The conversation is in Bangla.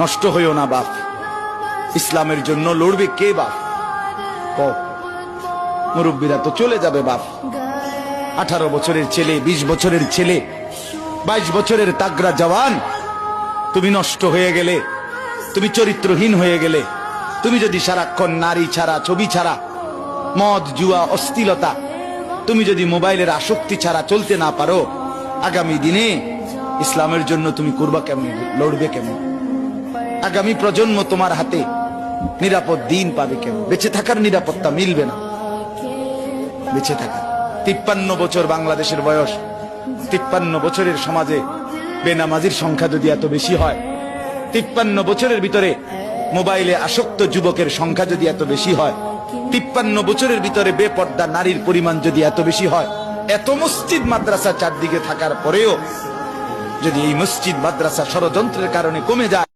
নষ্ট হইও না বাপ। ইসলামের জন্য লড়বে কে বাপ? মুরব্বীরা তো চলে যাবে বাপ। 18 বছরের ছেলে, 20 বছরের ছেলে, 22 বছরের তাগড়া জওয়ান, তুমি নষ্ট হয়ে গেলে, তুমি চরিত্রহীন হয়ে গেলে, তুমি যদি সারাক্ষণ নারী ছাড়া, ছবি ছাড়া, মদ জুয়া অশ্লীলতা, তুমি যদি মোবাইলের আসক্তি ছাড়া চলতে না পারো, আগামী দিনে ইসলামের জন্য তুমি করবা কেমন, লড়বে কেমন? আগামী প্রজন্ম তোমার হাতে নিরাপদ দিন পাবে কেমন? বেঁচে থাকার নিরাপত্তা মিলবে না। বেঁচে থাকা 53 বছর বাংলাদেশের বয়স, 53 বছরের সমাজে বেনামাজির সংখ্যা যদি এত বেশি হয়, 53 বছরের ভিতরে মোবাইলে আসক্ত যুবকের সংখ্যা যদি এত বেশি হয়, 53 বছরের ভিতরে বেপর্দা নারীর পরিমাণ যদি এত বেশি হয়, এত মসজিদ মাদ্রাসা চারদিকে থাকার পরেও যদি এই মসজিদ মাদ্রাসা ষড়যন্ত্রের কারণে কমে যায়,